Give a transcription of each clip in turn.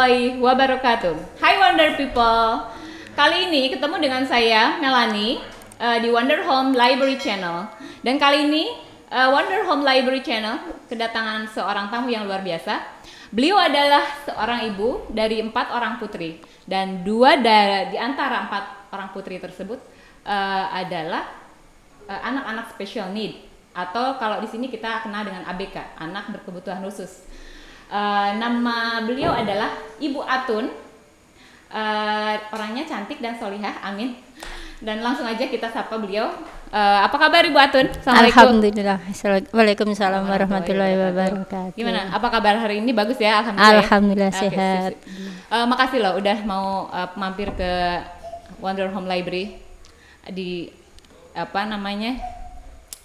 warahmatullahi wabarakatuh. Hai Wonder People. Kali ini ketemu dengan saya Melanie di Wonder Home Library Channel. Dan kali ini Wonder Home Library Channel kedatangan seorang tamu yang luar biasa. Beliau adalah seorang ibu dari 4 orang putri, dan 2 di antara 4 orang putri tersebut adalah anak-anak special need, atau kalau di sini kita kenal dengan ABK, anak berkebutuhan khusus. Nama beliau adalah Ibu Atun. Orangnya cantik dan solihah, amin. Dan langsung aja kita sapa beliau. Apa kabar Ibu Atun? Alhamdulillah. Waalaikumsalam warahmatullahi wabarakatuh. Gimana? Apa kabar hari ini? Bagus ya, alhamdulillah. Alhamdulillah sehat. Makasih loh udah mau mampir ke Wonder Home Library di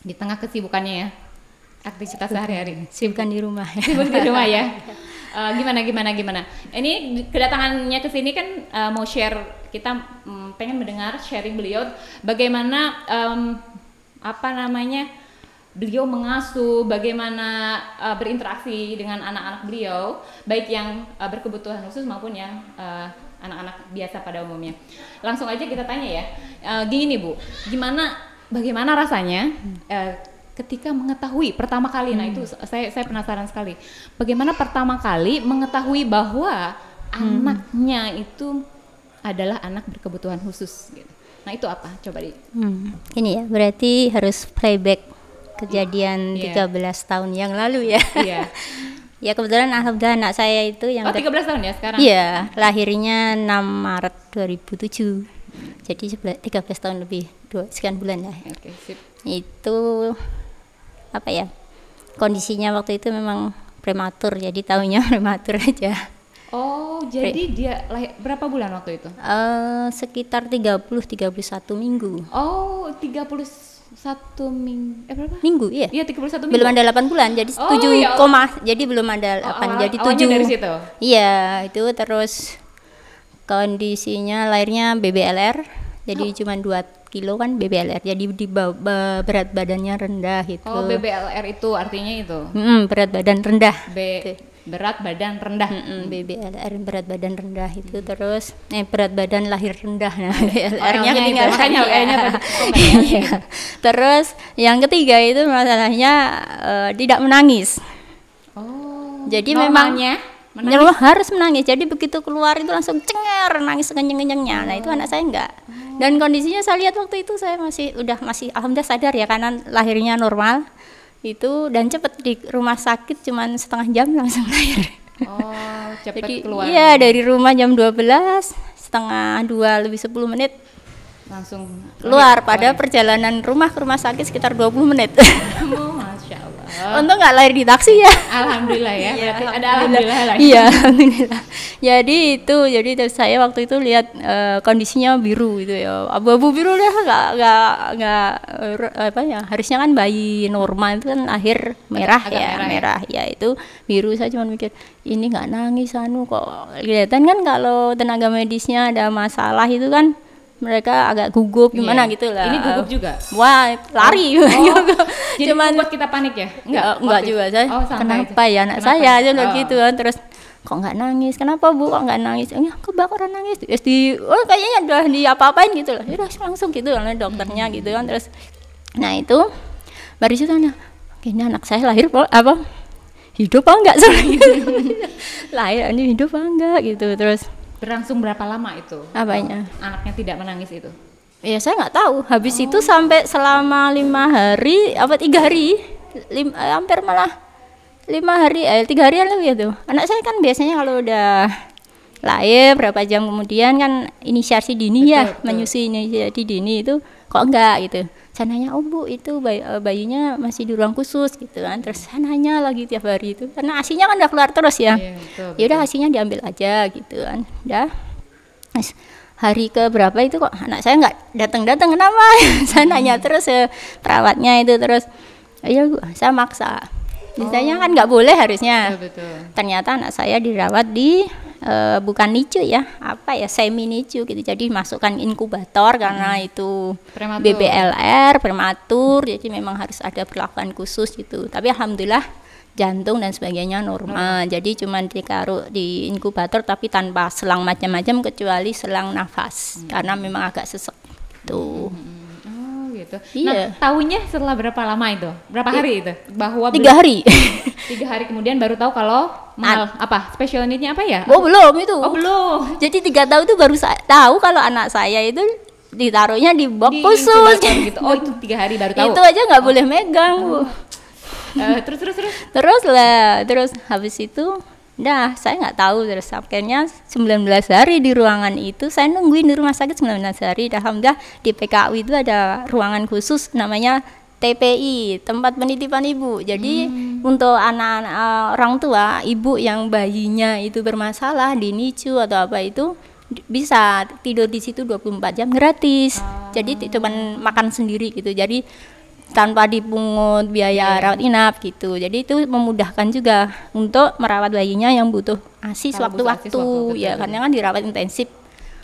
di tengah kesibukannya ya, aktivitas sehari-hari. Sibuk di rumah. Sibuk di rumah ya. Gimana? Ini kedatangannya ke sini kan mau share, kita pengen mendengar sharing beliau bagaimana beliau mengasuh, bagaimana berinteraksi dengan anak-anak beliau, baik yang berkebutuhan khusus maupun yang anak-anak biasa pada umumnya. Langsung aja kita tanya ya. Gini Bu, bagaimana rasanya ketika mengetahui pertama kali, nah itu saya penasaran sekali. Bagaimana pertama kali mengetahui bahwa anaknya itu adalah anak berkebutuhan khusus gitu. Nah itu apa? Coba Ini ya, berarti harus playback kejadian 13 tahun yang lalu ya. Iya. Ya kebetulan alhamdulillah anak saya itu yang 13 tahun ya sekarang? Iya, lahirnya 6 Maret 2007. Jadi 13 tahun lebih, sekian bulan ya. Oke, sip. Itu kondisinya waktu itu memang prematur, jadi tahunya prematur aja. Oh, jadi dia berapa bulan waktu itu? Sekitar 30-31 minggu. Oh, 31 minggu. Berapa? Minggu, iya. Iya, 31 minggu. Belum ada 8 bulan, jadi 7 jadi belum ada 8, jadi 7. Dari situ? Iya, itu terus kondisinya lahirnya BBLR, jadi cuma 2 kilo kan BBLR, jadi berat badannya rendah gitu. Oh, BBLR itu artinya itu? Berat badan rendah. Berat badan rendah. BBLR berat badan rendah itu, terus berat badan lahir rendah. Nah, BLR-nya ketinggalan. Makanya kayaknya Terus yang ketiga itu masalahnya tidak menangis. Oh. Jadi normalnya memang harus menangis. Jadi begitu keluar itu langsung cenger, nangis kenceng-kencengnya. Nah, itu anak saya enggak. Dan kondisinya saya lihat waktu itu saya masih alhamdulillah sadar ya, karena lahirnya normal. Itu dan cepet di rumah sakit, cuman setengah jam langsung lahir. Oh, cepet keluar. Iya, dari rumah jam 12, setengah 2 lebih 10 menit langsung keluar. Pada perjalanan rumah ke rumah sakit sekitar 20 menit. Oh, Masya Allah. Untung nggak lahir di taksi ya. Alhamdulillah ya. Berarti ada alhamdulillah lah. Iya, alhamdulillah. Jadi saya waktu itu lihat kondisinya biru itu ya, abu-abu biru deh, nggak harusnya kan bayi normal itu kan lahir merah ya, itu biru. Saya cuma mikir ini nggak nangis kok kelihatan kan kalau tenaga medisnya ada masalah itu kan mereka agak gugup gimana gitu lah. Ini gugup juga? Wah, lari. Jadi buat kita panik ya? Enggak juga saya. Kenapa ya anak saya aja gitu kan. Terus kok nggak nangis? Kenapa Bu kok nggak nangis? Ya kebakaran nangis. Kayaknya udah diapa-apain gitu lah. Udah langsung gitu oleh dokternya gitu kan. Terus nah itu baru situ tanya, ini anak saya lahir hidup apa enggak? Lahir ini hidup apa enggak gitu. Terus berlangsung berapa lama itu? Apanya? Anaknya tidak menangis itu? Ya saya nggak tahu. Habis itu sampai selama 5 hari, 3 hari, hampir malah 5 hari, 3 hari lalu ya tuh. Anak saya kan biasanya kalau udah lahir berapa jam kemudian kan inisiasi dini, betul. Menyusui inisiasi dini itu kok enggak gitu. Saya nanya, Bu itu bayinya masih di ruang khusus gitu kan. Terus saya nanya lagi tiap hari itu, karena ASI-nya kan udah keluar terus ya. Ya udah ASI-nya diambil aja gitu kan. Udah. Hari ke berapa itu kok anak saya nggak datang kenapa? Saya nanya terus perawatnya itu, terus ya Bu, saya maksa. Biasanya kan nggak boleh harusnya. Betul. Ternyata anak saya dirawat di bukan NICU ya, semi NICU gitu. Jadi masukkan inkubator karena itu BBLR prematur, jadi memang harus ada perlakuan khusus gitu. Tapi alhamdulillah jantung dan sebagainya normal. Jadi cuma ditaruh di inkubator tapi tanpa selang macam-macam kecuali selang nafas karena memang agak sesek gitu. Oh gitu. Iya. Nah, tahunya setelah berapa lama itu? Berapa hari itu? Bahwa 3 hari. 3 hari kemudian baru tahu kalau apa special need-nya apa ya? Oh belum itu. Oh belum. Jadi 3 tahun itu baru tahu kalau anak saya itu ditaruhnya di box Di khusus. inkubator gitu. Oh itu 3 hari baru tahu. Itu aja nggak boleh megang Bu. Terus habis itu saya nggak tahu, terus akhirnya 19 hari di ruangan itu saya nungguin di rumah sakit 19 hari. Alhamdulillah di PKU itu ada ruangan khusus namanya TPI, tempat penitipan ibu. Jadi untuk anak-anak orang tua ibu yang bayinya itu bermasalah di NICU atau apa itu bisa tidur di situ 24 jam gratis. Jadi cuman makan sendiri gitu. Jadi tanpa dipungut biaya rawat inap gitu. Jadi itu memudahkan juga untuk merawat bayinya yang butuh ASI sewaktu-waktu ya, karena kan dirawat intensif.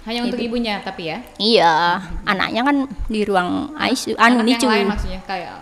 Hanya untuk ibunya tapi ya? Iya, anaknya kan di ruang ICU, NICU. Yang lain maksudnya kayak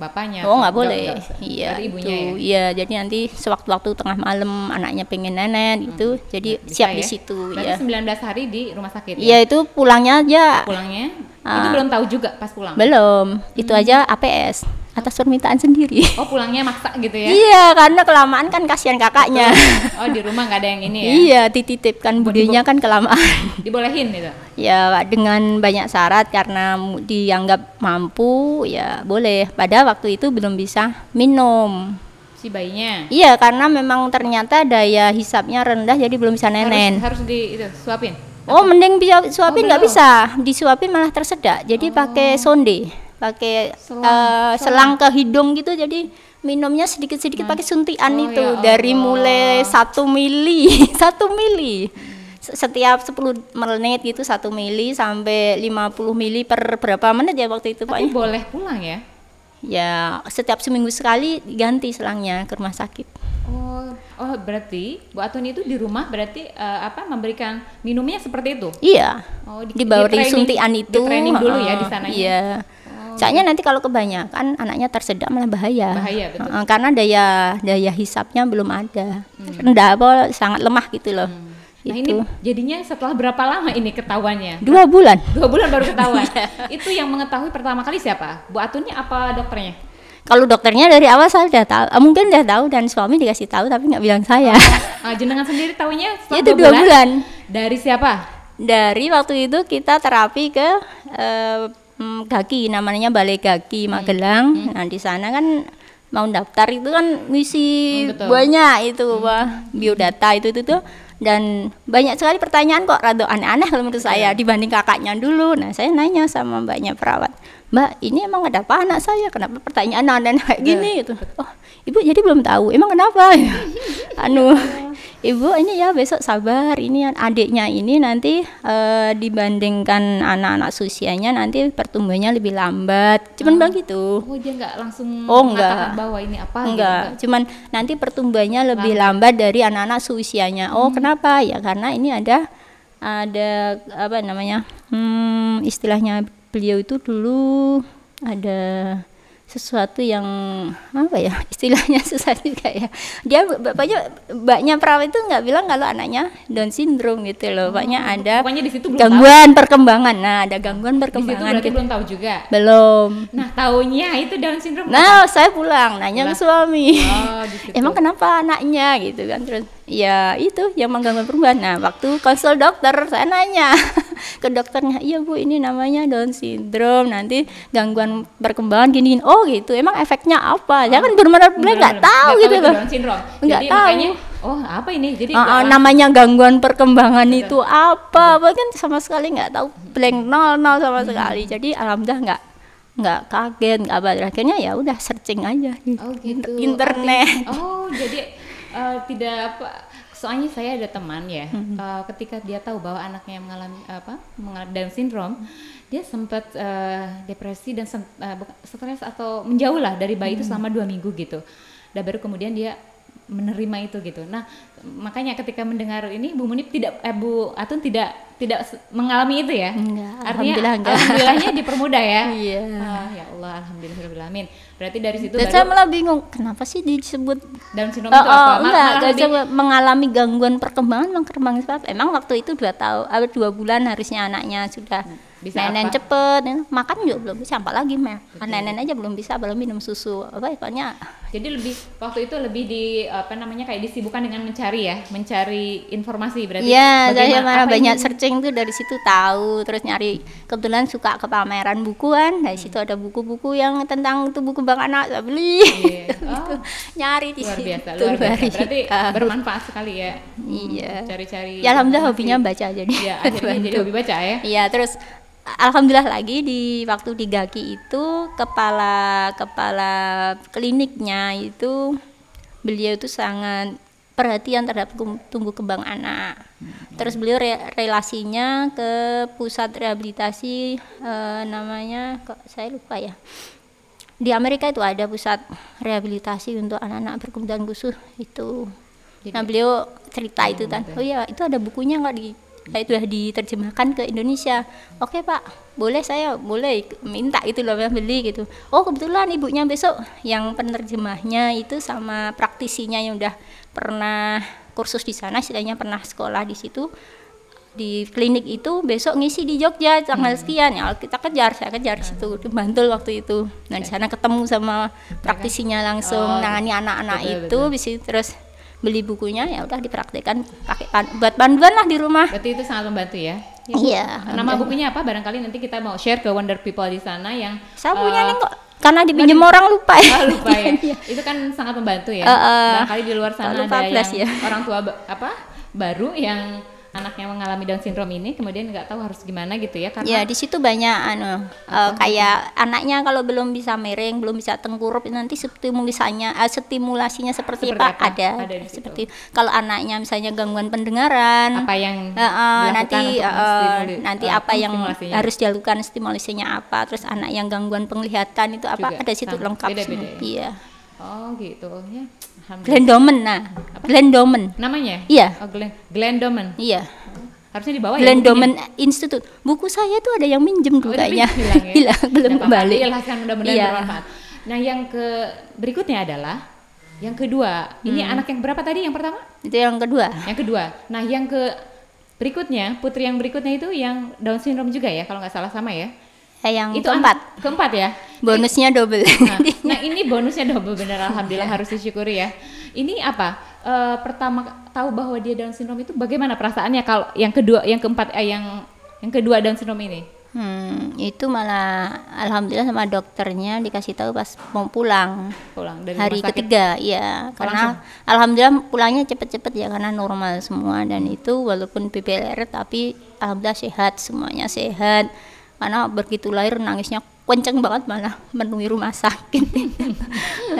bapaknya? Oh nggak boleh. Iya, ibunya ya? Iya, jadi nanti sewaktu-waktu tengah malam anaknya pengen nenek gitu, jadi siap ya? Di situ. Berarti ya. 19 hari di rumah sakit ya? Iya, itu pulangnya aja. Pulangnya? Itu belum tahu juga pas pulang? Belum, itu aja APS, atas permintaan sendiri. Oh pulangnya maksa gitu ya? Iya, karena kelamaan kan kasihan kakaknya. Oh di rumah nggak ada yang ini ya? Iya, dititipkan budenya kan kelamaan. Dibolehin gitu? Ya dengan banyak syarat karena dianggap mampu ya boleh. Pada waktu itu belum bisa minum. Si bayinya? Iya, karena memang ternyata daya hisapnya rendah jadi belum bisa nenen. Harus suapin? Oh, mending suapin nggak bisa, disuapin malah tersedak. Jadi pakai sonde, pakai selang ke hidung gitu. Jadi minumnya sedikit-sedikit pakai suntikan itu dari mulai 1 mili, 1 mili. Setiap 10 menit gitu 1 mili sampai 50 mili per berapa menit ya waktu itu Pak. Tapi boleh pulang ya? Ya, setiap seminggu sekali ganti selangnya ke rumah sakit. Oh berarti Bu Atun itu di rumah berarti memberikan minumnya seperti itu? Iya. Dibawa di suntikan itu. Di training dulu ya di sana. Iya. Soalnya nanti kalau kebanyakan anaknya tersedak malah bahaya. Bahaya betul. Karena daya hisapnya belum ada. Rendah sangat lemah gitu loh. Nah ini jadinya setelah berapa lama ini ketahuannya? 2 bulan. 2 bulan baru ketahuan. Itu yang mengetahui pertama kali siapa? Bu Atunnya apa dokternya? Kalau dokternya dari awal saya udah tahu, mungkin udah tahu dan suami dikasih tahu tapi nggak bilang saya. Jenengan sendiri tahunya setelah itu 2 bulan. Dari siapa? Dari waktu itu kita terapi ke Gaki, namanya Balai Gaki Magelang. Nah di sana kan mau daftar itu kan misi banyak itu biodata itu tuh. Dan banyak sekali pertanyaan kok rada aneh-aneh kalau menurut saya dibanding kakaknya dulu. Nah saya nanya sama mbaknya perawat, Mbak ini emang ada apa anak saya, kenapa pertanyaan aneh kayak gini gitu. Oh ibu jadi belum tahu, emang kenapa? Ibu ini ya besok sabar, ini adiknya ini nanti dibandingkan anak-anak seusianya nanti pertumbuhannya lebih lambat, cuman bilang gitu. Oh dia nggak langsung mengatakan bahwa ini apa? Enggak, gitu, cuman nanti pertumbuhannya lebih lambat dari anak-anak seusianya. Oh kenapa? Ya karena ini ada apa namanya istilahnya beliau itu dulu ada sesuatu yang apa ya istilahnya susah juga ya. Dia mbaknya perawat itu nggak bilang kalau anaknya Down syndrome gitu loh. Bapaknya ada di situ gangguan perkembangan. Nah ada gangguan perkembangan. Di situ berarti belum tahu juga. Belum. Nah taunya itu Down syndrome. Nah saya pulang nanya ke suami. Emang kenapa anaknya gitu kan, terus ya itu yang mengganggu perubahan. Nah waktu konsul dokter saya nanya ke dokternya, iya Bu ini namanya Down syndrome, nanti gangguan perkembangan gini. Oh gitu, emang efeknya apa? Saya kan benar-benar nggak tahu gitu loh. Nggak tahu. Makanya, apa ini? Jadi namanya gangguan perkembangan itu apa? Bahkan sama sekali nggak tahu, blank nol sama sekali. Jadi alhamdulillah nggak kaget, nggak apa. Akhirnya ya udah searching aja gitu. Internet. Jadi tidak apa. Soalnya saya ada teman ya, ketika dia tahu bahwa anaknya mengalami Down syndrome, dia sempat depresi dan stres atau menjauh lah dari bayi itu selama 2 minggu gitu. Dan baru kemudian dia menerima itu gitu. Nah, makanya ketika mendengar ini Bu Munib Bu Atun tidak mengalami itu ya. Enggak, Artinya enggak. alhamdulillahnya dipermudah ya. Iya. Ya Allah, alhamdulillahirobbilalamin. Berarti dari situ Dan saya malah bingung kenapa sih disebut Down syndrome itu apa? enggak mengalami gangguan perkembangan seperti emang waktu itu 2 bulan harusnya anaknya sudah bisa nenen apa? cepet, makan juga belum bisa, apalagi nenen aja belum bisa, belum minum susu pokoknya. Jadi waktu itu lebih kayak disibukkan dengan mencari informasi berarti. Iya, saya malah banyak searching tuh dari situ tahu, terus nyari, kebetulan suka ke pameran bukuan, dari situ ada buku-buku yang tentang itu buku Bang Anak, saya beli. Gitu. Nyari di situ. Luar biasa. Berarti bermanfaat sekali ya. Iya. Cari-cari. Ya alhamdulillah hobinya baca jadi. Iya, akhirnya jadi hobi baca ya. Iya, terus alhamdulillah lagi waktu di Gaki itu kepala kliniknya itu beliau itu sangat perhatian terhadap tumbuh kembang anak. Terus beliau relasinya ke pusat rehabilitasi namanya kok saya lupa ya. Di Amerika itu ada pusat rehabilitasi untuk anak-anak berkebutuhan khusus itu. Nah beliau cerita itu kan, oh iya itu ada bukunya nggak sudah diterjemahkan ke Indonesia. Oke Pak, saya boleh minta itu loh beli gitu. Oh kebetulan ibunya besok yang penerjemahnya itu sama praktisinya yang udah pernah kursus di sana, istilahnya pernah sekolah di situ di klinik itu, besok ngisi di Jogja tanggal sekian ya saya kejar di situ di Bantul waktu itu. Nah di sana ketemu sama praktisinya langsung nangani anak-anak itu. Betul. Terus beli bukunya ya udah dipraktekkan pakai buat panduan lah di rumah. Berarti itu sangat membantu ya. Iya. Nama bukunya apa? Barangkali nanti kita mau share ke Wonder People di sana yang saya punya nih kok karena dipinjam orang lupa ya. Lupa ya. Itu kan sangat membantu ya. Barangkali di luar sana ada yang orang tua baru yang anaknya mengalami Down syndrome ini, kemudian nggak tahu harus gimana gitu ya, karena ya di situ banyak kayak anaknya kalau belum bisa miring, belum bisa tengkurup, nanti stimulasinya seperti apa ada seperti kalau anaknya misalnya gangguan pendengaran, apa yang nanti apa yang harus dilakukan, stimulasinya apa, terus anak yang gangguan penglihatan itu apa, ada situ lengkap semua. Iya. Oh gitu ya. Glendomen, Glendomen namanya? Iya. Oh, Glendomen. Iya. Harusnya dibawa Glendomen Institute. Buku saya tuh ada yang minjem dulu kayaknya. Hilang, belum kembali. Mudah-mudahan bermanfaat. Nah, yang berikutnya adalah yang kedua. Ini anak yang berapa tadi? Yang pertama? Itu yang kedua. Yang kedua. Nah, yang berikutnya, putri yang berikutnya itu yang Down syndrome juga ya, kalau nggak salah sama ya. Yang itu keempat ya. Bonusnya double. Nah ini bonusnya double, bener, alhamdulillah harus disyukuri ya. Ini apa? Pertama tahu bahwa dia Down syndrome itu bagaimana perasaannya kalau yang kedua Down syndrome ini? Itu malah alhamdulillah sama dokternya dikasih tahu pas mau pulang dari hari ketiga, ya karena alhamdulillah pulangnya cepet-cepet ya karena normal semua, dan itu walaupun PPLR tapi alhamdulillah sehat, semuanya sehat. Karena begitu lahir nangisnya kenceng banget, malah menemui rumah sakit.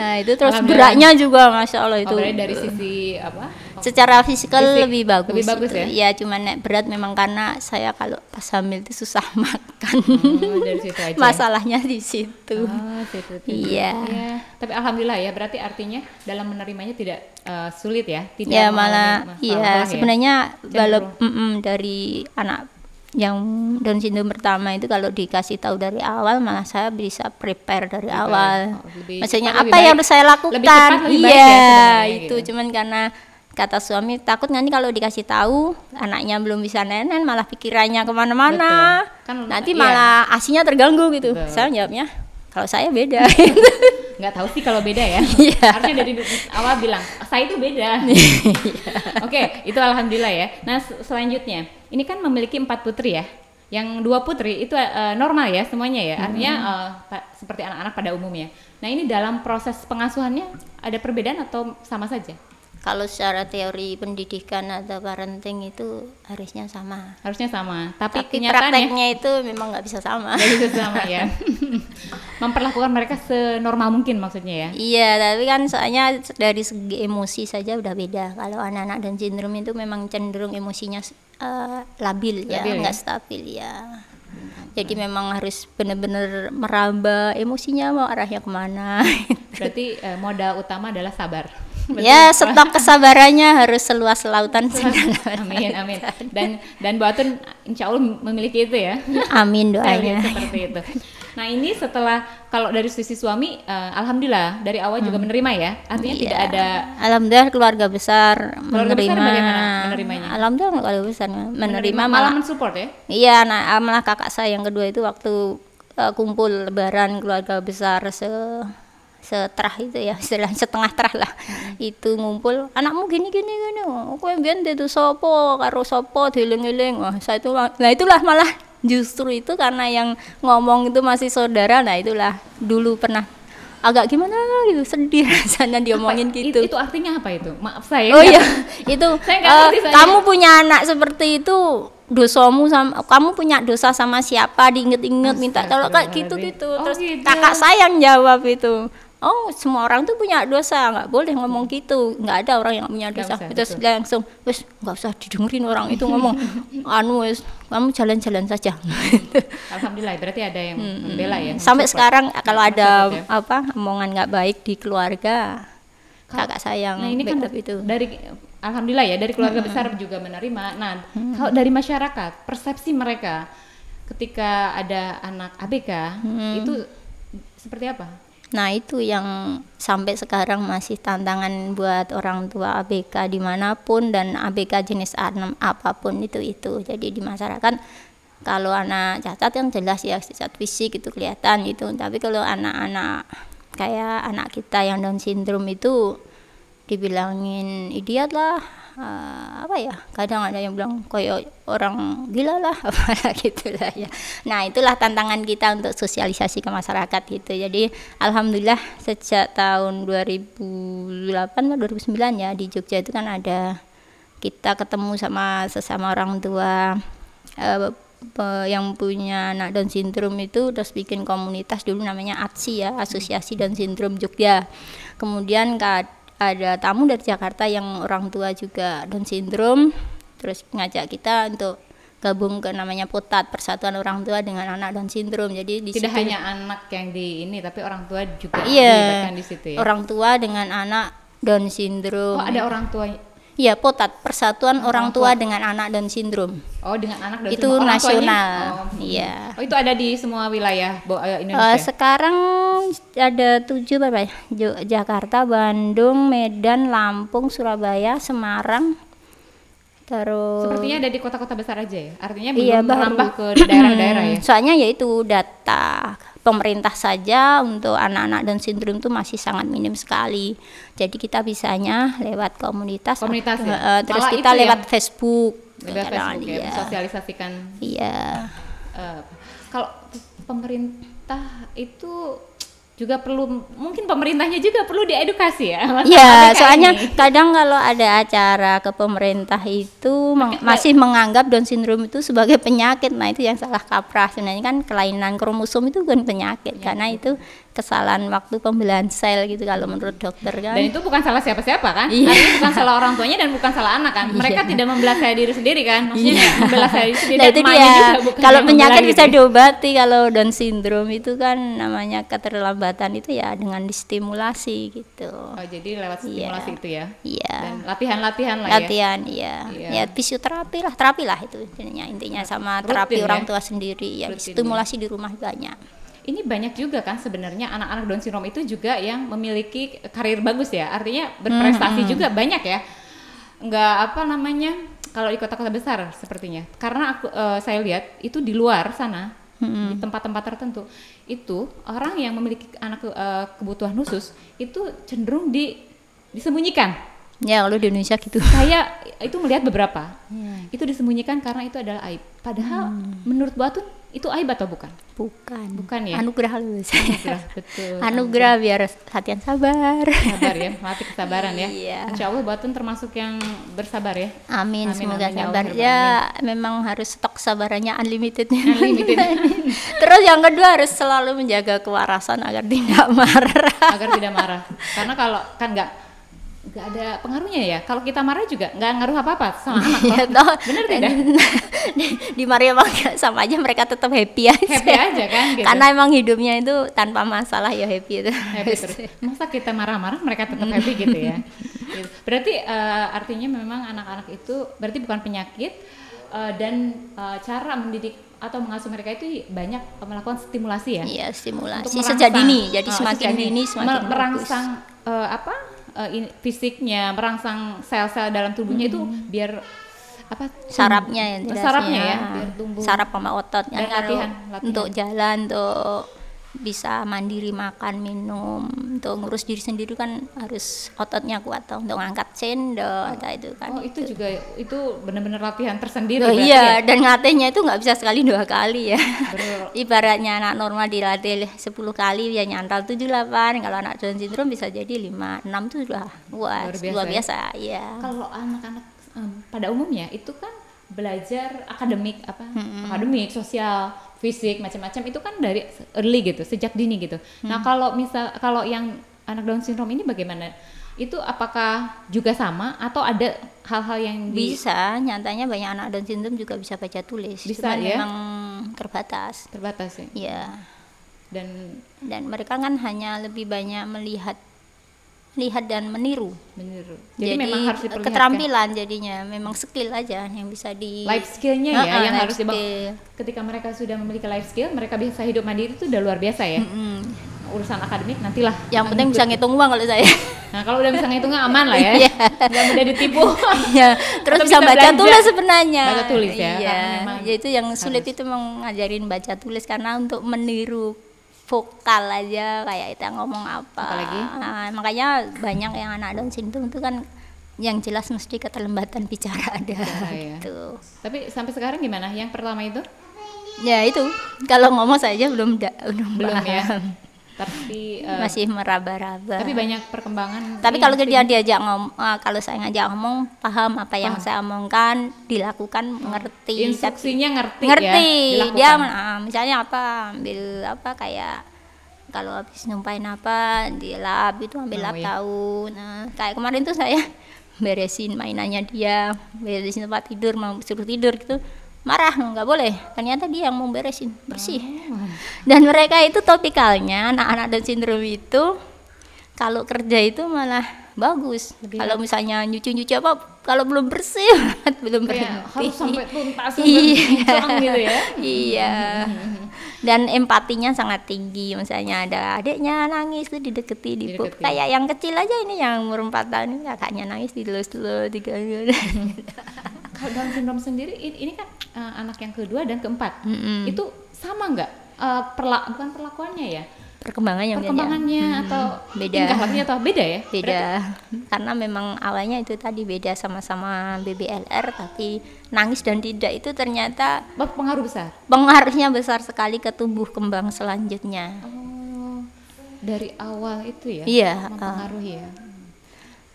Nah itu terus geraknya juga masya Allah itu. Dari sisi apa? Secara fisikal lebih bagus. Lebih bagus itu. Ya cuman berat memang karena saya kalau pas hamil itu susah makan. Dari situ aja. Masalahnya di situ. Iya. Tapi alhamdulillah ya, berarti artinya dalam menerimanya tidak sulit ya? Tidak ya malah iya sebenarnya kalau dari anak yang Down syndrome pertama itu kalau dikasih tahu dari awal malah saya bisa prepare dari awal. Maksudnya apa yang harus saya lakukan? Iya, itu gitu. Cuman karena kata suami takut nanti kalau dikasih tahu anaknya belum bisa nenen malah pikirannya kemana-mana. Nanti malah asinya terganggu gitu. Betul. Saya jawabnya kalau saya beda. Nggak tahu sih kalau beda ya. Harusnya dari awal bilang saya itu beda. Oke, itu alhamdulillah ya. Nah selanjutnya ini kan memiliki 4 putri ya. Yang 2 putri itu normal ya semuanya ya. Artinya seperti anak-anak pada umumnya. Nah ini dalam proses pengasuhannya ada perbedaan atau sama saja? Kalau secara teori pendidikan atau parenting itu harusnya sama. Harusnya sama. Tapi prakteknya itu memang nggak bisa sama. Nggak bisa sama ya. Memperlakukan mereka senormal mungkin maksudnya ya. Iya, tapi kan soalnya dari segi emosi saja udah beda. Kalau anak-anak Down syndrome itu memang cenderung emosinya labil ya, nggak stabil ya. Jadi memang harus benar-benar meraba emosinya mau arahnya kemana. Berarti modal utama adalah sabar. Ya, stok kesabarannya harus seluas lautan. Amin, amin. Dan Bu Atun insya Allah memiliki itu ya. Amin Saya lihat doanya. seperti itu. Nah ini setelah kalau dari sisi suami, alhamdulillah dari awal juga menerima ya. Artinya tidak Iya. ada. Alhamdulillah keluarga besar Keluarga besar menerima. bagaimana menerimanya? Alhamdulillah keluarga besar menerima malah malah. mensupport ya. Iya, nah malah kakak saya yang kedua itu waktu kumpul lebaran keluarga besar seterah itu ya, istilahnya setengah terah lah. Itu ngumpul, anakmu gini aku yang biar itu sopo karo sopo dieling-eling. Wah, saya itu, nah itulah malah justru itu karena yang ngomong itu masih saudara. Nah itulah dulu pernah agak gimana gitu, sedih rasanya diomongin gitu. Itu artinya apa itu? Maaf saya. Oh iya, itu Saya nggak ngerti saya. kamu punya anak seperti itu, dosamu sama kamu punya dosa sama siapa, diinget-inget minta tolong kayak gitu-gitu. Oh, Terus gitu. kakak saya yang jawab itu, oh semua orang tuh punya dosa, nggak boleh ngomong gitu, nggak ada orang yang punya Nggak dosa. usah, Terus betul. dia langsung, wes nggak usah didengerin orang itu ngomong, wes kamu jalan-jalan saja. Alhamdulillah berarti ada yang membela ya. Sampai mensupport. sekarang kalau ada Mensupport ya. apa omongan nggak baik di keluarga, kakak saya yang Nah ini kan backup itu. dari alhamdulillah ya dari keluarga besar juga menerima. Nah kalau dari masyarakat persepsi mereka ketika ada anak ABK itu seperti apa? Nah itu yang sampai sekarang masih tantangan buat orang tua ABK dimanapun, dan ABK jenis apapun itu. Jadi di masyarakat kalau anak cacat yang jelas ya cacat fisik itu kelihatan gitu, tapi kalau anak-anak kayak anak kita yang Down syndrome itu dibilangin idiot lah, apa ya, kadang ada yang bilang kayak orang gila lah apalah gitulah ya. Nah itulah tantangan kita untuk sosialisasi ke masyarakat gitu. Jadi alhamdulillah sejak tahun 2008 atau 2009 ya di Jogja itu kan ada, kita ketemu sama sesama orang tua yang punya anak Down syndrome itu, terus bikin komunitas dulu namanya ADSI ya, Asosiasi Down Syndrome Jogja. Kemudian ada tamu dari Jakarta yang orang tua juga Down syndrome, terus ngajak kita untuk gabung ke namanya POTAT, Persatuan Orang Tua dengan Anak Down Syndrome. Jadi di Tidak situ, hanya anak yang di ini tapi orang tua juga iya, dilibatkan di situ ya. orang tua dengan anak Down syndrome. Oh ada orang tua. Iya, POTAT, Persatuan Orang Tua tua. dengan Anak Down syndrome. Oh dengan anak Down Itu syndrome. Orang tuanya? nasional. Oh, Iya. Oh itu ada di semua wilayah Indonesia. Sekarang ada 7 berapa ya? Jakarta, Bandung, Medan, Lampung, Surabaya, Semarang, terus Sepertinya ada di kota-kota besar aja ya. Artinya iya, belum baru. merambah ke daerah-daerah ya. Soalnya yaitu data pemerintah saja untuk anak-anak Down syndrome itu masih sangat minim sekali. Jadi kita bisanya lewat komunitas, Komunitas ya? terus Malah kita itu lewat yang- Facebook. Lewat Kadang, Facebook ya, iya. mensosialisasikan. Iya. Kalau pemerintah itu juga perlu, mungkin pemerintahnya juga perlu diedukasi ya. masalah Iya, ABK soalnya ini. kadang kalau ada acara ke pemerintah itu masih menganggap Down syndrome itu sebagai penyakit. Nah, itu yang salah kaprah. Sebenarnya kan kelainan kromosom itu bukan penyakit, karena itu kesalahan waktu pembelahan sel gitu kalau menurut dokter kan. Dan itu bukan salah siapa-siapa kan? Iya. Artinya bukan salah orang tuanya dan bukan salah anak kan? Mereka Iya. tidak membelah saya diri sendiri kan? Maksudnya nggak membelah saya diri sendiri. Nah, dan itu emaknya dia. juga bukan Kalau yang penyakit membelah bisa gitu. diobati, kalau Down syndrome itu kan namanya keterlambatan itu ya dengan distimulasi gitu. Oh, jadi lewat stimulasi itu ya? Iya. Dan latihan-latihan lah Latihan, iya. Iya. Ya fisioterapi lah, terapi lah itu intinya sama Rutin terapi ya? orang tua sendiri ya, Rutin stimulasi di rumah banyak. Ini banyak juga kan sebenarnya anak-anak Down syndrome itu juga yang memiliki karir bagus ya, artinya berprestasi juga banyak ya. Nggak apa namanya, kalau di kota-kota besar sepertinya. Karena saya lihat itu di luar sana, di tempat-tempat tertentu, itu orang yang memiliki anak kebutuhan khusus itu cenderung disembunyikan. Ya kalau di Indonesia gitu. Saya itu melihat beberapa, itu disembunyikan karena itu adalah aib. Padahal menurut Bu Atun itu aib atau bukan? Bukan. Bukan ya? Anugerah lu. Betul. Anugerah biar latihan sabar. Sabar ya, melatih kesabaran ya. Iya. Insya Allah Bu Atun termasuk yang bersabar ya. Amin, semoga amin, ya sabar. Allah, Ya, memang harus stok sabarannya unlimited. Unlimited. Terus yang kedua harus selalu menjaga kewarasan agar tidak marah. Agar tidak marah. Karena kalau kan nggak nggak ada pengaruhnya ya? Kalau kita marah juga nggak ngaruh apa-apa sama anak. Ya toh, Bener tidak? di Maria Bangga sama aja mereka tetap happy aja. Happy aja kan gitu. Karena emang hidupnya itu tanpa masalah ya happy itu. Happy terus. Masa kita marah-marah mereka tetap happy gitu ya. Gitu. Berarti artinya memang anak-anak itu berarti bukan penyakit, dan cara mendidik atau mengasuh mereka itu banyak melakukan stimulasi ya. Iya, stimulasi Untuk sejak merangsang, dini. Jadi semakin dini semakin merangsang fisiknya, merangsang sel-sel dalam tubuhnya itu biar apa? Sarapnya ya, sarapnya ya, biar tumbuh. Sarap sama ototnya Dan latihan. untuk jalan, untuk bisa mandiri makan minum, untuk ngurus diri sendiri kan harus ototnya kuat toh, untuk ngangkat sendok itu kan. Oh itu juga itu benar-benar latihan tersendiri. Oh iya, dan ngatehnya itu nggak bisa sekali 2 kali ya. Bener. Ibaratnya anak normal dilatih 10 kali ya nyantol 7-8. Kalau anak Down syndrome bisa jadi 5-6 itu sudah luar biasa ya. Kalau anak-anak pada umumnya itu kan belajar akademik akademik, sosial, fisik, macam-macam itu kan dari early gitu, sejak dini gitu. Nah, kalau yang anak Down syndrome ini bagaimana? Itu apakah juga sama atau ada hal-hal yang bisa? Nyatanya banyak anak Down syndrome juga bisa baca tulis. Bisa cuman ya? memang terbatas ya. Iya. Dan mereka kan hanya lebih banyak melihat dan meniru. Jadi memang harus diperlihatkan. Keterampilan jadinya memang skill aja yang bisa di life skillnya ya yang harus dibangun. Ketika mereka sudah memiliki life skill, mereka bisa hidup mandiri itu udah luar biasa ya. Urusan akademik nantilah. Yang penting bisa ngitung uang kalau saya. Nah kalau udah bisa ngitungnya aman lah ya. Nggak mudah ditipu. Iya. Terus bisa baca tulis sebenarnya. Baca tulis ya. Iya. Ya itu yang sulit itu mengajarin baca tulis karena untuk meniru vokal aja kayak kita ngomong apa. Nah, makanya banyak yang anak Down syndrome itu kan yang jelas mesti keterlambatan bicara ada gitu. Tapi sampai sekarang gimana? Yang pertama itu? Ya itu kalau ngomong saja belum ya. Tapi masih meraba-raba. Tapi banyak perkembangan. Tapi kalau dia diajak kalau saya ngajak ngomong paham apa yang saya omongkan, dilakukan, mengerti. Instruksinya ngerti ya. Dia misalnya apa, ambil apa kayak kalau habis numpain apa di lab itu ambil lab tahu. Nah, kayak kemarin tuh saya beresin mainannya dia, beresin tempat tidur, mau suruh tidur gitu. Marah, nggak boleh, ternyata dia yang mau beresin, bersih. Dan mereka itu topikalnya anak-anak Down syndrome itu kalau kerja itu malah bagus. Kalau misalnya nyuci apa, kalau belum bersih belum berhenti. Harus sampai tuntas gitu ya. Iya. Dan empatinya sangat tinggi. Misalnya ada adiknya nangis tuh dideketi. Kayak yang kecil aja ini yang umur 4 tahun ini kakaknya nangis dilus-lus Kalau Down syndrome sendiri ini kan anak yang kedua dan keempat. Itu sama nggak bukan perlakuannya ya? Perkembangannya atau beda. Tingkah lakunya atau beda ya? Beda. Karena memang awalnya itu tadi beda sama-sama BBLR, tapi nangis dan tidak itu ternyata pengaruh besar. Pengaruhnya besar sekali ke tumbuh kembang selanjutnya. Oh, dari awal itu ya? Iya. Mempengaruhi ya.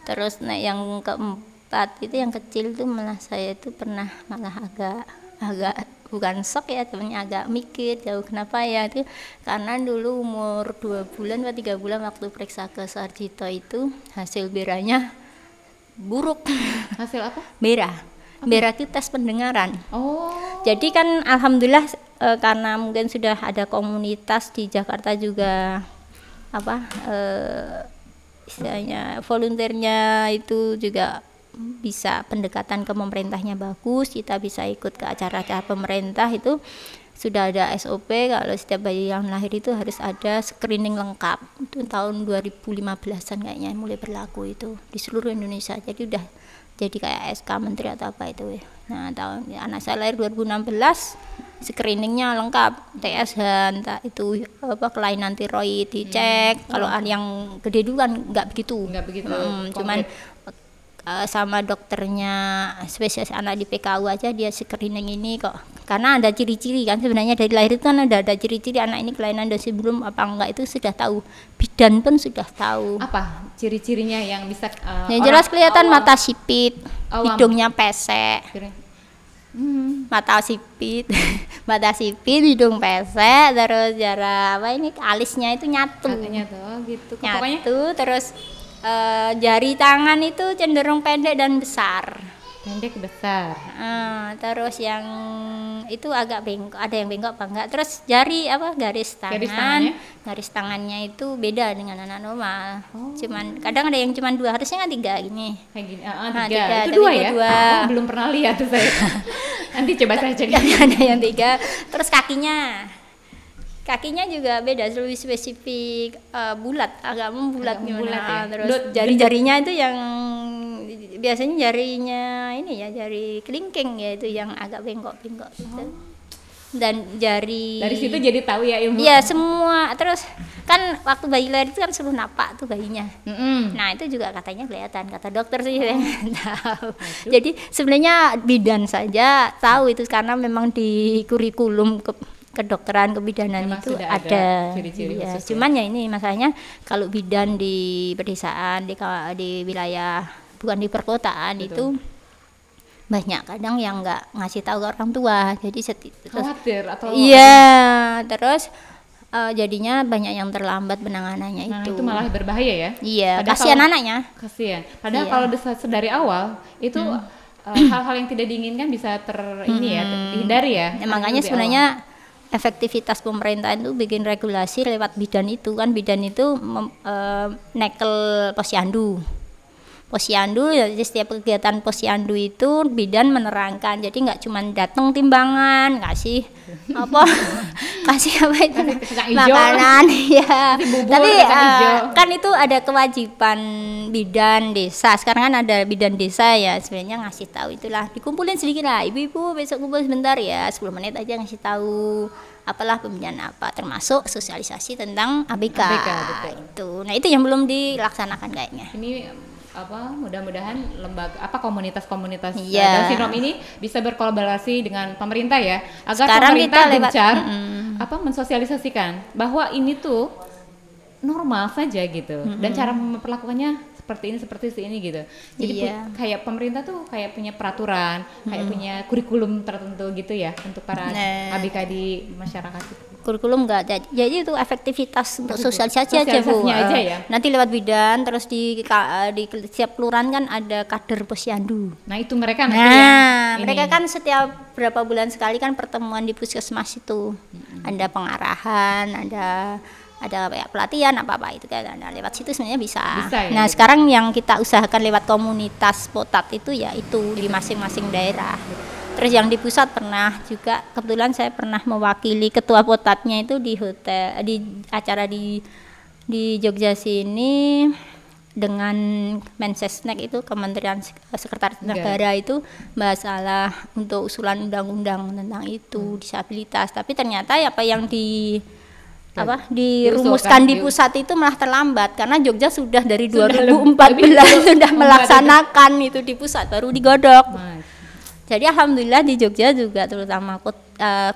Terus yang keempat itu yang kecil tuh malah saya itu pernah malah agak bukan shock ya, temennya agak mikir jauh kenapa ya itu karena dulu umur 2 bulan atau 3 bulan waktu periksa ke Sarjito itu hasil beranya buruk. Hasil apa? Bera itu tes pendengaran. Oh. Jadi kan alhamdulillah karena mungkin sudah ada komunitas di Jakarta juga istilahnya volunteernya itu juga bisa pendekatan ke pemerintahnya bagus, kita bisa ikut ke acara-acara pemerintah itu sudah ada SOP kalau setiap bayi yang lahir itu harus ada screening lengkap. Itu tahun 2015-an kayaknya mulai berlaku itu di seluruh Indonesia. Jadi udah jadi kayak SK menteri atau apa itu ya. Nah, anak saya lahir 2016 screeningnya lengkap, TSH entah itu kelainan tiroid dicek. Kalau yang gede dulu kan nggak begitu. Cuman sama dokternya spesialis anak di PKU aja dia screening ini kok karena ada ciri-ciri kan sebenarnya dari lahir itu kan ada ciri-ciri anak ini kelainan Down syndrome apa enggak itu sudah tahu, bidan pun sudah tahu apa ciri-cirinya yang bisa yang jelas kelihatan mata sipit, hidungnya pesek, mata sipit hidung pesek, terus jarak alisnya itu nyatu gitu. Nyatu, terus jari tangan itu cenderung pendek dan besar. Pendek besar. Terus yang itu agak bengkok, ada yang bengkok apa enggak. Terus jari garis tangannya itu beda dengan anak normal. Cuman kadang ada yang cuman 2, harusnya kan 3 gini. Kayak gini. 3. Itu Itu 2 ya? 2. Belum pernah lihat tuh saya. Nanti coba saya cek. Ada yang 3. Terus kakinya juga beda, lebih spesifik, bulat, agak membulat gimana. Bulat ya? Terus jari-jarinya itu yang biasanya jarinya ini ya, jari kelingking ya, itu yang agak bengkok-bengkok gitu. Dan jari dari situ jadi tahu ya ilmu. Iya, semua. Terus kan waktu bayi lahir itu kan suruh napak tuh bayinya. Nah, itu juga katanya kelihatan, kata dokter sih yang tahu. Jadi sebenarnya bidan saja tahu itu, karena memang di kurikulum kedokteran kebidanan memang itu ada ciri-ciri ya, khusus. Cuman ya ini masalahnya kalau bidan di pedesaan, di wilayah bukan di perkotaan. Betul. Itu banyak kadang yang nggak ngasih tahu ke orang tua, jadi khawatir atau terus jadinya banyak yang terlambat penanganannya. Itu malah berbahaya ya. Iya, kasihan anaknya. Kasihan. Padahal kalau dari awal itu hal-hal yang tidak diinginkan bisa dihindari ya. Makanya sebenarnya efektivitas pemerintahan itu bikin regulasi lewat bidan itu kan. Bidan itu nekel posyandu. Jadi setiap kegiatan posyandu itu bidan menerangkan. Jadi nggak cuma datang timbangan, kasih itu makanan ya. Tapi kan itu ada kewajiban bidan desa. Sekarang kan ada bidan desa ya, sebenarnya ngasih tahu itulah, dikumpulin sedikit lah, ibu-ibu besok kumpul sebentar ya, 10 menit aja ngasih tahu apalah pembinaan apa, termasuk sosialisasi tentang ABK. Itu. Nah, itu yang belum dilaksanakan kayaknya. Ini mudah-mudahan lembaga komunitas-komunitas Down syndrome ini bisa berkolaborasi dengan pemerintah ya, agar sekarang pemerintah gencar mensosialisasikan bahwa ini tuh normal saja gitu, dan cara memperlakukannya seperti ini gitu. Jadi kayak pemerintah tuh kayak punya peraturan, kayak punya kurikulum tertentu gitu ya untuk para ABK di masyarakat. Kurikulum enggak, jadi itu efektivitas untuk sosialisasi aja Bu. Ya. Nanti lewat bidan, terus di setiap kelurahan kan ada kader posyandu. Nah itu mereka mereka kan setiap berapa bulan sekali kan pertemuan di puskesmas itu. Ada pengarahan, ada kayak pelatihan apa itu kan. Nah, lewat situ sebenarnya bisa ya, nah gitu. Sekarang yang kita usahakan lewat komunitas potat itu ya itu di masing-masing daerah. Terus yang di pusat pernah juga, kebetulan saya pernah mewakili ketua potatnya itu di hotel, di acara di Jogja sini dengan Mensesnek itu Kementerian Sekretaris Negara itu masalah untuk usulan undang-undang tentang itu disabilitas. Tapi ternyata apa yang dirumuskan di pusat itu malah terlambat, karena Jogja sudah dari 2014 sudah melaksanakan itu di pusat, baru digodok. Jadi alhamdulillah di Jogja juga terutama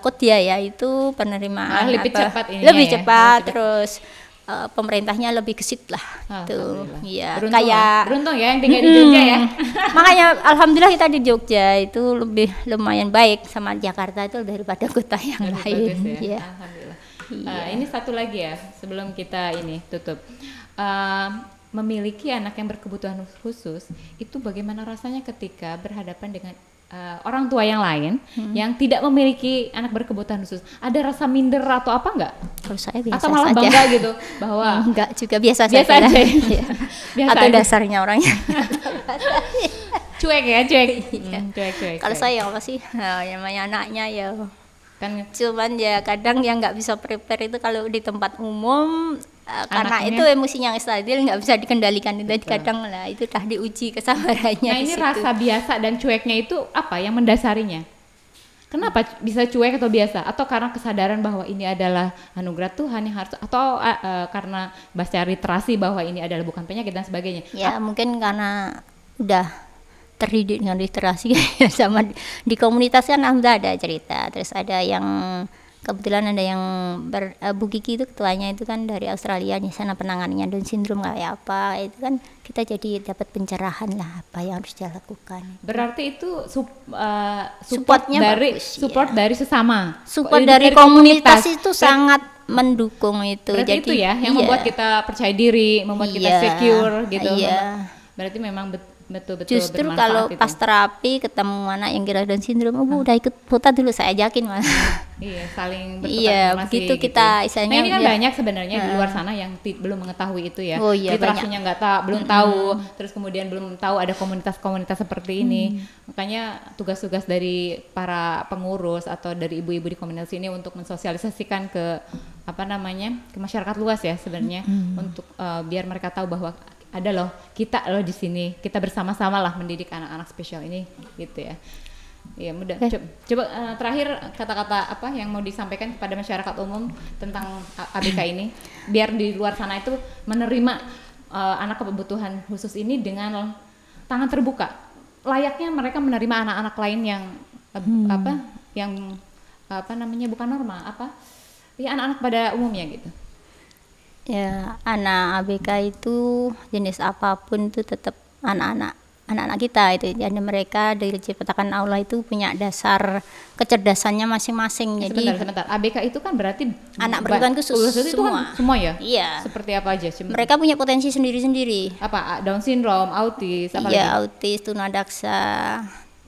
Kodia ya itu penerimaan lebih cepat terus pemerintahnya lebih gesit lah tuh. Iya, beruntung ya yang tinggal di Jogja ya. Makanya alhamdulillah kita di Jogja itu lumayan baik sama Jakarta itu daripada kota yang lain. Ya. Alhamdulillah. Ini satu lagi ya sebelum kita ini tutup. Memiliki anak yang berkebutuhan khusus itu bagaimana rasanya ketika berhadapan dengan orang tua yang lain yang tidak memiliki anak berkebutuhan khusus? Ada rasa minder atau apa enggak? Kalau saya biasa atau malah saja. Bangga gitu bahwa enggak juga biasa aja. Biasa atau aja. Dasarnya orangnya cuek. Cuek. Kalau saya apa sih? Namanya anaknya ya kan, cuman ya kadang yang nggak bisa prepare itu kalau di tempat umum karena itu emosinya yang stabil, nggak bisa dikendalikan. Jadi kadang lah itu dah diuji kesabarannya. Nah ini rasa biasa dan cueknya itu apa yang mendasarinya? Kenapa bisa cuek atau biasa? Atau karena kesadaran bahwa ini adalah anugerah Tuhan yang harus, atau karena baca literasi bahwa ini adalah bukan penyakit dan sebagainya? Ya mungkin karena udah terdidik dengan literasi sama di komunitas kan ada cerita. Terus ada yang kebetulan ada yang Bu Kiki itu ketuanya itu kan dari Australia, di sana penanganannya Down syndrome kayak apa, itu kan kita jadi dapat pencerahan lah apa yang harus dilakukan. Berarti itu support dari bagus, support dari sesama, support dari komunitas itu sangat mendukung itu. Berarti Jadi itu ya yang iya, membuat kita percaya diri, membuat kita Iya, secure gitu. iya. Berarti memang betul-betul Justru bermanfaat kalau itu. pas terapi ketemu anak yang kira Down syndrome, oh, udah ikut putat dulu, saya ajakin mas. Iya, saling bertukar Iya, informasi begitu gitu. kita Nah, istilahnya ini kan ya. banyak sebenarnya di luar sana yang belum mengetahui itu ya. Oh iya, Literasinya nggak tahu, belum tahu, terus kemudian belum tahu ada komunitas-komunitas seperti ini. Makanya tugas-tugas dari para pengurus atau dari ibu-ibu di komunitas ini untuk mensosialisasikan ke ke masyarakat luas ya sebenarnya, untuk biar mereka tahu bahwa ada loh, kita loh di sini, kita bersama-sama lah mendidik anak-anak spesial ini gitu ya. Iya, mudah. Coba terakhir kata-kata apa yang mau disampaikan kepada masyarakat umum tentang ABK ini, biar di luar sana itu menerima anak kebutuhan khusus ini dengan tangan terbuka. Layaknya mereka menerima anak-anak lain yang bukan normal, ya anak-anak pada umumnya gitu. Ya, anak ABK itu jenis apapun itu tetap anak-anak kita itu. Jadi mereka dari ciptakan Allah itu punya dasar kecerdasannya masing-masing. Jadi Sebentar. ABK itu kan berarti anak berkebutuhan khusus itu semua. kan semua ya? Iya. Seperti apa aja? Mereka punya potensi sendiri-sendiri. Apa Down syndrome, autis, apa Iya, lagi? autis, tunadaksa,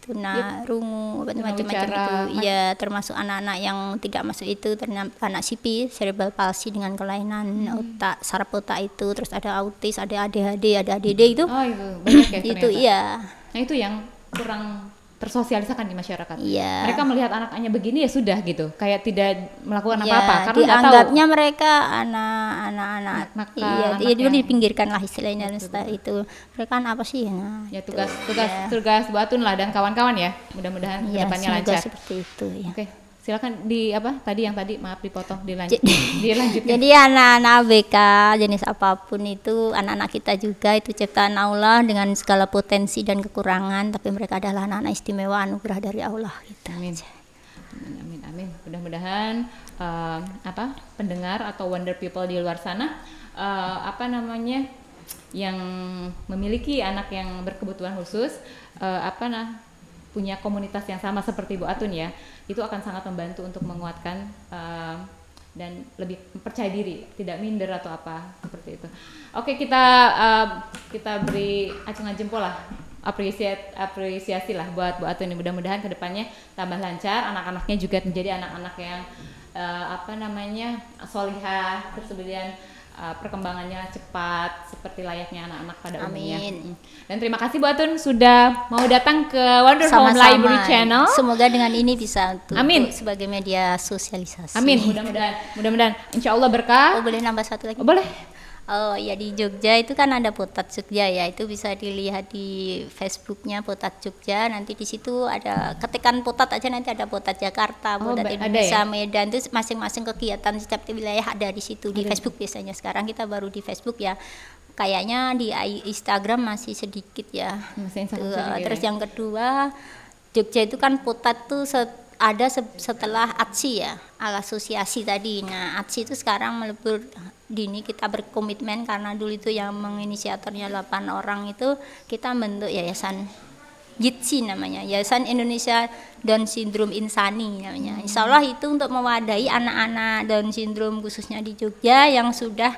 tunarungu, macam-macam itu. Iya, termasuk anak-anak yang tidak masuk itu, anak CP, cerebral palsy dengan kelainan otak, saraf otak itu, terus ada autis, ada ADHD, ada ADD itu. Oh, itu banyak ya Itu ternyata. iya. Nah, itu yang kurang tersosialisakan di masyarakat. Iya. Mereka melihat anaknya begini ya sudah gitu, kayak tidak melakukan Iya, apa-apa karena nggak tahu. dianggapnya mereka anak-anak Nakal, iya, anak dia dulu yang- dipinggirkan lah istilahnya setelah itu. Mereka kan apa sih? Nah, Ya itu. tugas Bu Atun lah dan kawan-kawan ya. Mudah-mudahan Iya, kedepannya semoga lancar. seperti itu ya. Oke, silakan maaf dipotong J- dilanjutkan. Jadi anak-anak ABK jenis apapun itu anak-anak kita juga, itu ciptaan Allah dengan segala potensi dan kekurangan, tapi mereka adalah anak-anak istimewa anugerah dari Allah gitu. Amin. Amin. Mudah-mudahan pendengar atau wonder people di luar sana yang memiliki anak yang berkebutuhan khusus punya komunitas yang sama seperti Bu Atun ya, itu akan sangat membantu untuk menguatkan dan lebih percaya diri, tidak minder atau apa seperti itu. Oke, kita beri acungan jempol lah, apresiasi lah buat Bu Atun ini. Mudah-mudahan kedepannya tambah lancar, anak-anaknya juga menjadi anak-anak yang solihah, terus kemudian perkembangannya cepat seperti layaknya anak-anak pada umumnya. Dan terima kasih Bu Atun sudah mau datang ke Wonder Home Sama-sama. Library Channel. Semoga dengan ini bisa untuk Amin. sebagai media sosialisasi. Amin. Mudah-mudahan Insya Allah berkah. Oh, boleh nambah satu lagi? Oh, boleh. Oh ya, di Jogja itu kan ada Potat Jogja ya, itu bisa dilihat di Facebooknya Potat Jogja. Nanti di situ ada ketekan Potat aja, nanti ada Potat Jakarta, Potat ada Indonesia, ya? Medan, itu masing-masing kegiatan setiap wilayah ada di situ di Facebook biasanya. Sekarang kita baru di Facebook ya, kayaknya di Instagram masih sedikit ya. Masih Tuh, sedikit terus ya. yang kedua, Jogja itu kan Potat tuh ada setelah ATSI ya, asosiasi tadi. Nah, ATSI itu sekarang melebur dini, kita berkomitmen karena dulu itu yang menginisiatornya 8 orang itu kita bentuk yayasan YIDSI namanya, Yayasan Indonesia Down Syndrome Insani namanya. Insya Allah itu untuk mewadahi anak-anak Down Syndrome khususnya di Jogja yang sudah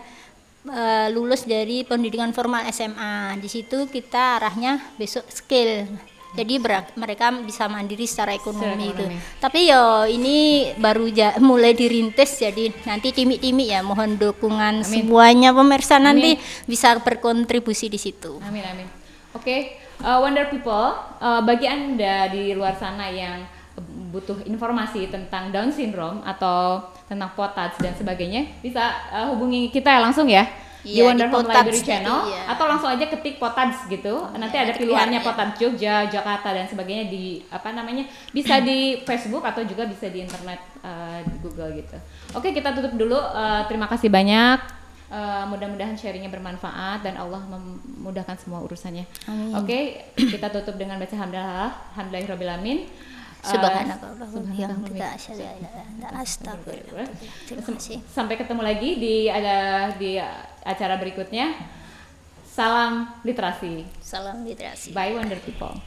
lulus dari pendidikan formal SMA. Di situ kita arahnya besok skill. Jadi mereka bisa mandiri secara ekonomi itu. Tapi yo ini baru mulai dirintis, jadi nanti timik-timik ya, mohon dukungan semuanya pemirsa nanti bisa berkontribusi di situ. Amin. Oke, Wonder People, bagi Anda di luar sana yang butuh informasi tentang Down syndrome atau tentang POTAS dan sebagainya, bisa hubungi kita langsung ya. Di Wonder Home Library Channel, atau langsung aja ketik POTAS gitu. Nanti ada pilihannya POTAS Jogja, Jakarta dan sebagainya di bisa di Facebook atau juga bisa di internet di Google gitu. Oke, kita tutup dulu. Terima kasih banyak. Mudah-mudahan sharingnya bermanfaat dan Allah memudahkan semua urusannya. Oke, kita tutup dengan baca alhamdulillahirabbil alamin. Sampai ketemu lagi di acara berikutnya. Salam literasi. Salam literasi. Bye Wonder People.